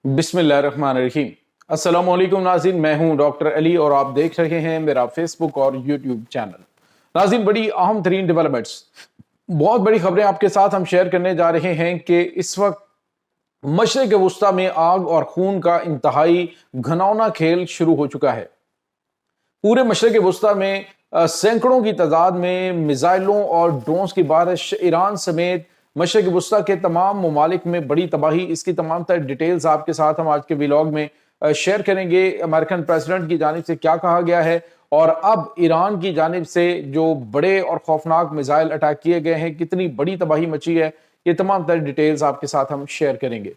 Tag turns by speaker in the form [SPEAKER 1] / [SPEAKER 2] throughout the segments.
[SPEAKER 1] बिस्मिल्लाहिर्रहमानिर्रहीम। अस्सलाम वालेकुम नाज़रीन, मैं हूं डॉक्टर अली और आप देख रहे हैं मेरा फेसबुक और यूट्यूब चैनल। नाज़रीन, बड़ी अहम तरीन डेवलपमेंट्स, बहुत बड़ी खबरें आपके साथ हम शेयर करने जा रहे हैं कि इस वक्त मशरिक़ वुस्ता में आग और खून का इंतहाई घिनौना खेल शुरू हो चुका है। पूरे मशरिक़ वुस्ता में सैकड़ों की तादाद में मिसाइलों और ड्रोन्स की बारिश, ईरान समेत मशरिक़ वुस्ता के तमाम ममालिक में बड़ी तबाही। इसकी तमाम तर डिटेल्स आपके साथ हम आज के व्लॉग में शेयर करेंगे। अमेरिकन प्रेसिडेंट की जानिब से क्या कहा गया है और अब ईरान की जानिब से जो बड़े और खौफनाक मिसाइल अटैक किए गए हैं, कितनी बड़ी तबाही मची है, ये तमाम तर डिटेल्स आपके साथ हम शेयर करेंगे।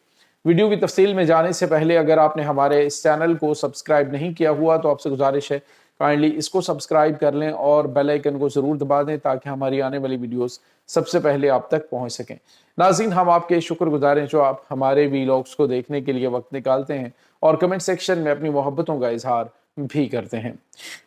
[SPEAKER 1] वीडियो की तफसील में जाने से पहले अगर आपने हमारे इस चैनल को सब्सक्राइब नहीं किया हुआ तो आपसे गुजारिश है काइंडली इसको सब्सक्राइब कर लें और बेल आइकन को जरूर दबा दें ताकि हमारी आने वाली वीडियोस सबसे पहले आप तक पहुंच सकें। नाज़रीन, हम आपके शुक्रगुजार हैं जो आप हमारे वीलॉग्स को देखने के लिए वक्त निकालते हैं और कमेंट सेक्शन में अपनी मोहब्बतों का इजहार भी करते हैं।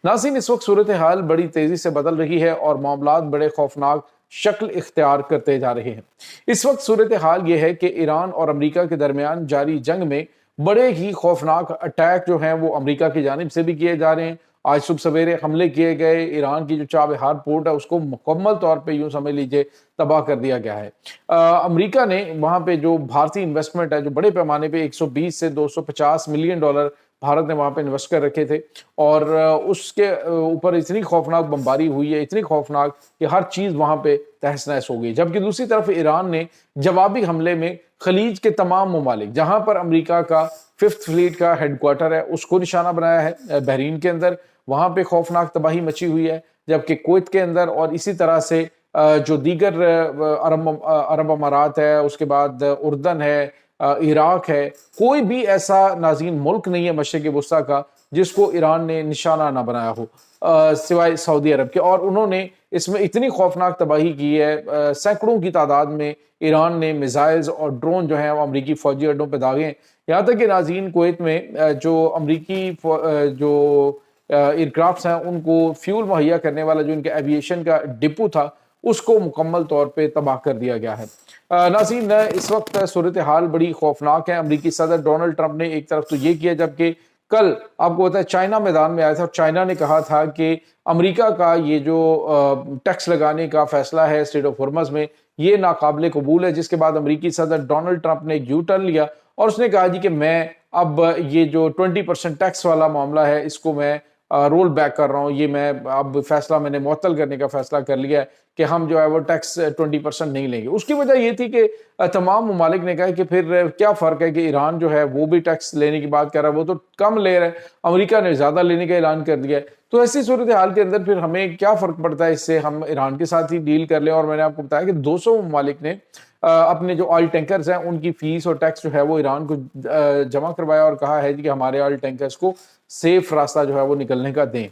[SPEAKER 1] नाज़रीन, इस वक्त सूरत हाल बड़ी तेजी से बदल रही है और मामलात बड़े खौफनाक शक्ल इख्तियार करते जा रहे हैं। इस वक्त सूरत हाल ये है कि ईरान और अमेरिका के दरमियान जारी जंग में बड़े ही खौफनाक अटैक जो हैं वो अमेरिका की जानिब से भी किए जा रहे हैं। आज सुबह सवेरे हमले किए गए, ईरान की जो चाबहार पोर्ट है उसको मुकम्मल तौर पे यूं समझ लीजिए तबाह कर दिया गया है। अमेरिका ने वहां पे जो भारतीय इन्वेस्टमेंट है, जो बड़े पैमाने पे 120 से 250 मिलियन डॉलर भारत ने वहां पे इन्वेस्ट कर रखे थे और उसके ऊपर इतनी खौफनाक बमबारी हुई है, इतनी खौफनाक कि हर चीज वहां पे तहस नहस हो गई। जबकि दूसरी तरफ ईरान ने जवाबी हमले में खलीज के तमाम ममालिक, जहां पर अमेरिका का 5th फ्लीट का हेडक्वार्टर है, उसको निशाना बनाया है। बहरीन के अंदर वहां पे खौफनाक तबाही मची हुई है, जबकि कुवैत के अंदर और इसी तरह से जो दीगर अरब अमारात है, उसके बाद उर्दन है, इराक है, कोई भी ऐसा नाज़रीन मुल्क नहीं है मशरिक़ वुस्ता का जिसको ईरान ने निशाना ना बनाया हो सिवाय सऊदी अरब के। और उन्होंने इसमें इतनी खौफनाक तबाही की है, सैकड़ों की तादाद में ईरान ने मिसाइल्स और ड्रोन जो हैं वो अमरीकी फौजी अड्डों पर दागे हैं। यहाँ तक कि नाज़रीन, कुवैत में जो अमरीकी जो एयरक्राफ्ट हैं उनको फ्यूल मुहैया करने वाला जो इनके एविएशन का डिपो था उसको मुकम्मल तौर पे तबाह कर दिया गया है। नाज़रीन, इस वक्त सूरत हाल बड़ी खौफनाक है। अमरीकी सदर डोनाल्ड ट्रंप ने एक तरफ तो ये किया, जबकि कल आपको पता है चाइना मैदान में आया था और चाइना ने कहा था कि अमेरिका का ये जो टैक्स लगाने का फैसला है स्ट्रेट ऑफ हॉर्मज़ में, ये नाकाबिले कबूल है। जिसके बाद अमरीकी सदर डोनाल्ड ट्रंप ने यू टर्न लिया और उसने कहा जी कि मैं अब ये जो 20% टैक्स वाला मामला है इसको मैं रोल बैक कर रहा हूँ। ये मैं अब फैसला मैंने मुअत्तल करने का फैसला कर लिया है कि हम जो है वो टैक्स 20% नहीं लेंगे। उसकी वजह ये थी कि तमाम ममालिक ने कहा कि फिर क्या फ़र्क है कि ईरान जो है वो भी टैक्स लेने की बात कर रहा है, वो तो कम ले रहा है, अमेरिका ने ज़्यादा लेने का ऐलान कर दिया है। तो ऐसी सूरत हाल के अंदर फिर हमें क्या फ़र्क पड़ता है, इससे हम ईरान के साथ ही डील कर लें। और मैंने आपको बताया कि 200 ममालिक ने अपने जो ऑयल टैंकर्स हैं उनकी फीस और टैक्स जो है वो ईरान को जमा करवाया और कहा है कि हमारे ऑयल टैंकर्स को सेफ रास्ता जो है वो निकलने का दें।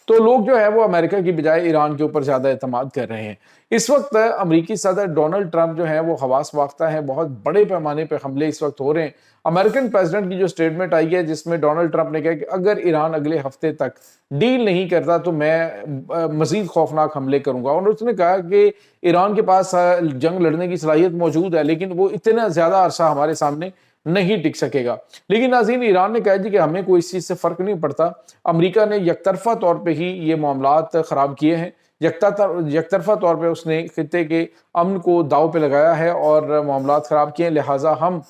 [SPEAKER 1] तो लोग जो है वो अमेरिका की बजाय ईरान के ऊपर ज्यादा एतमाद कर रहे हैं। इस वक्त अमेरिकी सदर डोनाल्ड ट्रंप जो है वो हवास वाख्ता है, बहुत बड़े पैमाने पर हमले इस वक्त हो रहे हैं। अमेरिकन प्रेसिडेंट की जो स्टेटमेंट आई है जिसमें डोनाल्ड ट्रंप ने कहा कि अगर ईरान अगले हफ्ते तक डील नहीं करता तो मैं मजीद खौफनाक हमले करूंगा। और उसने कहा कि ईरान के पास जंग लड़ने की सलाहियत मौजूद है लेकिन वो इतना ज्यादा अरसा हमारे सामने नहीं टिक सकेगा। लेकिन नाज़रीन, ईरान ने कहा जी कि हमें कोई इस चीज से फर्क नहीं पड़ता। अमेरिका ने यकतरफा तौर पे ही ये मामलात खराब किए हैं, यकतरफा तौर पे उसने खित्ते के अमन को दाव पे लगाया है और मामलात खराब किए हैं। लिहाजा हम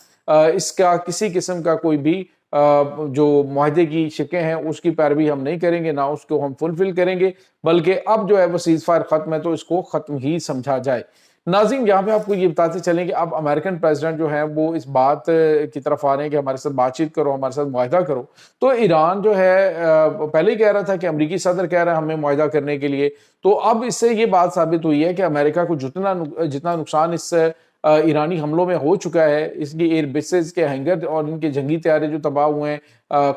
[SPEAKER 1] इसका किसी किस्म का कोई भी जो मुआहदे की शिकें हैं उसकी पैरवी हम नहीं करेंगे, ना उसको हम फुलफिल करेंगे, बल्कि अब जो है वो सीज फायर खत्म है तो इसको खत्म ही समझा जाए। नाज़रीन, यहाँ पे आपको ये बताते चलें कि अब अमेरिकन प्रेसिडेंट जो है वो इस बात की तरफ आ रहे हैं कि हमारे साथ बातचीत करो, हमारे साथ मुआहदा करो। तो ईरान जो है पहले ही कह रहा था कि अमेरिकी सदर कह रहा है हमें मुआहदा करने के लिए। तो अब इससे ये बात साबित हुई है कि अमेरिका को जितना नुकसान इस ईरानी हमलों में हो चुका है, इसकी एयर बेसेस के हैंगर और इनके जंगी तैयारे जो तबाह हुए हैं,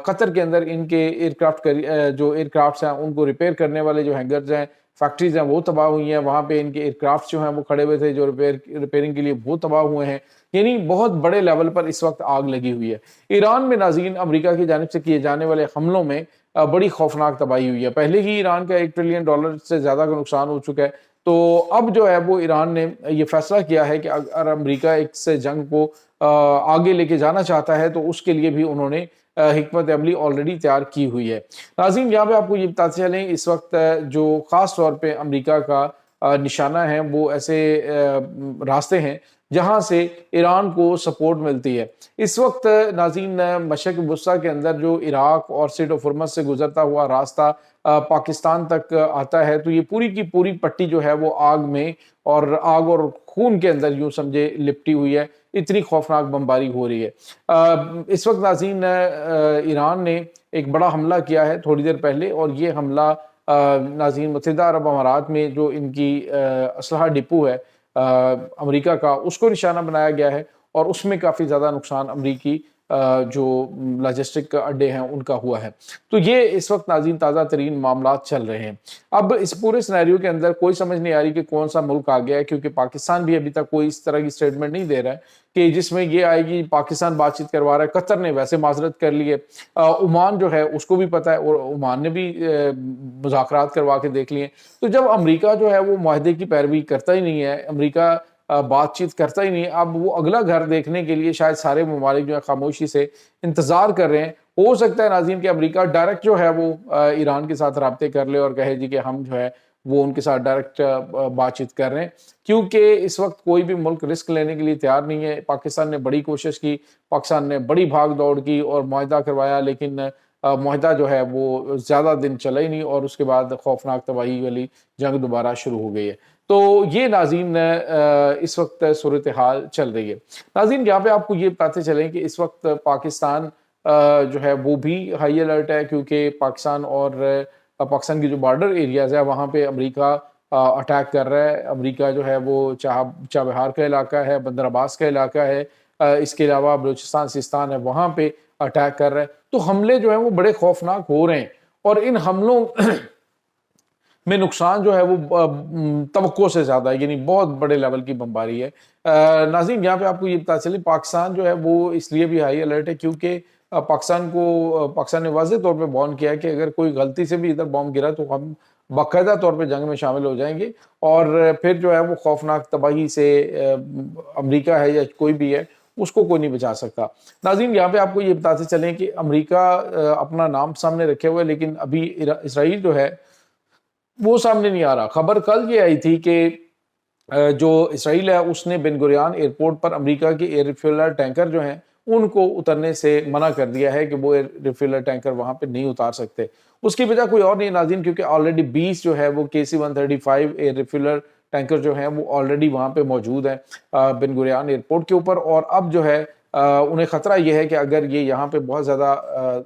[SPEAKER 1] कतर के अंदर इनके एयरक्राफ्ट जो एयरक्राफ्ट हैं उनको रिपेयर करने वाले जो हैंगर्स हैं, फैक्ट्रीज हैं वो तबाह हुई हैं, वहाँ पे इनके एयरक्राफ्ट जो हैं वो खड़े हुए थे जो रिपेयरिंग के लिए वो तबाह हुए हैं। यानी बहुत बड़े लेवल पर इस वक्त आग लगी हुई है। ईरान में नाज़रीन अमेरिका की जानिब से किए जाने वाले हमलों में बड़ी खौफनाक तबाही हुई है। पहले ही ईरान का $1 ट्रिलियन से ज्यादा का नुकसान हो चुका है। तो अब जो है वो ईरान ने ये फैसला किया है कि अगर अमेरिका इस जंग को آگے لے کے جانا چاہتا ہے تو اس کے لیے بھی انہوں نے حکمت عملی آلریڈی تیار کی ہوئی ہے۔ ناظرین یہاں پہ آپ کو یہ بتاتے چلیں اس وقت جو خاص طور پہ امریکہ کا نشانہ ہے وہ ایسے راستے ہیں جہاں سے ایران کو سپورٹ ملتی ہے۔ اس وقت ناظرین مشرق وسطیٰ کے اندر جو عراق اور سٹریٹ آف ہرمز سے گزرتا ہوا راستہ پاکستان تک آتا ہے تو یہ پوری کی پوری پٹی جو ہے وہ آگ اور خون کے اندر یوں سمجھے لپٹی ہوئی ہے، اتنی خوفناک بمباری ہو رہی ہے۔ اس وقت ناظرین ایران نے ایک بڑا حملہ کیا ہے تھوڑی دیر پہلے، اور یہ حملہ ناظرین متحدہ عرب امارات میں جو ان کی اسلحہ ڈپو ہے امریکہ کا، اس کو نشانہ بنایا گیا ہے، اور اس میں کافی زیادہ نقصان امریکی جو لاجسٹک اڈے ہیں ان کا ہوا ہے۔ تو یہ اس وقت ناظرین تازہ ترین معاملات چل رہے ہیں۔ اب اس پورے سینیریو کے اندر کوئی سمجھ نہیں آ رہی کہ کون سا ملک آ گیا ہے، کیونکہ پاکستان بھی ابھی تک کوئی اس طرح کی سٹیٹمنٹ نہیں دے رہا ہے کہ جس میں یہ آئے گی پاکستان بات چیت کروا رہا ہے۔ قطر نے ویسے معذرت کر لی ہے، عمان جو ہے اس کو بھی پتہ ہے، اور عمان نے بھی مذاکرات کروا کے دیکھ لیے۔ تو جب امریکہ جو ہے وہ معاہدے کی پیروی کرتا ہی نہیں ہے، امریکہ بات چیت کرتا ہی نہیں ہے، اب وہ اگلا گھر دیکھنے کے لیے شاید سارے ممالک جو ہے خاموشی سے انتظار کر رہے ہیں۔ ہو سکتا ہے ناظرین کہ امریکہ ڈائریکٹ جو ہے وہ ایران کے ساتھ رابطے کر لے اور کہے جی کہ ہم جو ہے وہ ان کے ساتھ ڈائریکٹ بات چیت کر رہے ہیں، کیونکہ اس وقت کوئی بھی ملک رسک لینے کے لیے تیار نہیں ہے۔ پاکستان نے بڑی کوشش کی، پاکستان نے بڑی بھاگ دوڑ کی اور معاہدہ کروایا، لیکن معاہدہ جو ہے وہ زیادہ دن چلا ہی نہیں، اور اس کے بعد خوفناک تباہی والی جنگ دوبارہ شروع ہو گئی ہے۔ تو یہ ناظرین اس وقت صورتحال چل رہی ہے۔ ناظرین یہاں پہ آپ کو یہ بتاتے چلیں کہ اس وقت پاکستان جو ہے وہ بھی ہائی الرٹ ہے، کیونکہ پاکستان کی جو بارڈر ایریاز ہے وہاں پہ امریکہ اٹیک کر رہا ہے۔ امریکہ جو ہے وہ چابہار کا علاقہ ہے، بندر عباس کا علاقہ ہے، اس کے علاوہ بلوچستان سیستان ہے وہاں پہ اٹیک کر رہا ہے۔ تو حملے جو ہیں وہ بڑے خوفناک ہو رہے ہیں، اور ان حملوں میں نقصان جو ہے وہ توقع سے زیادہ ہے، یعنی بہت بڑے لیول کی بمباری ہے۔ ناظرین یہاں پہ آپ کو یہ بتا چلے پاکستان جو ہے وہ اس لیے بھی ہائی الرٹ ہے کیونکہ پاکستان نے واضح طور پہ وارن کیا ہے کہ اگر کوئی غلطی سے بھی ادھر بم گرا تو ہم باقاعدہ طور پہ جنگ میں شامل ہو جائیں گے، اور پھر جو ہے وہ خوفناک تباہی سے امریکہ ہے یا کوئی بھی ہے اس کو کوئی نہیں بچا سکتا۔ ناظرین یہاں پہ آپ کو یہ بتاتے چلیں کہ امریکہ اپنا نام سامنے رکھے ہوئے، لیکن ابھی اسرائیل جو ہے وہ سامنے نہیں آ رہا۔ خبر کل یہ آئی تھی کہ جو اسرائیل ہے اس نے بن گوریان ایئرپورٹ پر امریکہ کے ایئر ریفیولر ٹینکر جو ہیں ان کو اترنے سے منع کر دیا ہے کہ وہ ایئر ریفیولر ٹینکر وہاں پہ نہیں اتار سکتے۔ اس کی وجہ کوئی اور نہیں ناظرین، کیونکہ آلریڈی 20 جو ہے وہ KC-135 ایئر ریفیولر ٹینکر جو ہیں وہ آلریڈی وہاں پہ موجود ہیں بن گوریان ایئرپورٹ کے اوپر، اور اب جو ہے انہیں خطرہ یہ ہے کہ اگر یہ یہاں پہ بہت زیادہ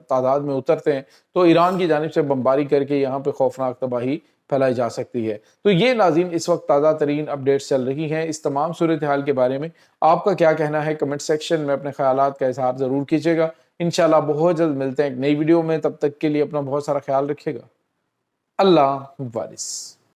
[SPEAKER 1] تعداد میں اترتے ہیں تو ایران کی جانب سے بمباری کر کے یہاں پہ خوفناک تباہی پھیلائی جا سکتی ہے۔ تو یہ ناظرین اس وقت تازہ ترین اپڈیٹس چل رہی ہیں۔ اس تمام صورتحال کے بارے میں آپ کا کیا کہنا ہے؟ کمنٹ سیکشن میں اپنے خیالات کا اظہار ضرور کیجیے گا۔ انشاءاللہ بہت جلد ملتے ہیں ایک نئی ویڈیو میں، تب تک کے لیے اپنا بہت سارا خیال رکھیے گا۔ اللہ حافظ۔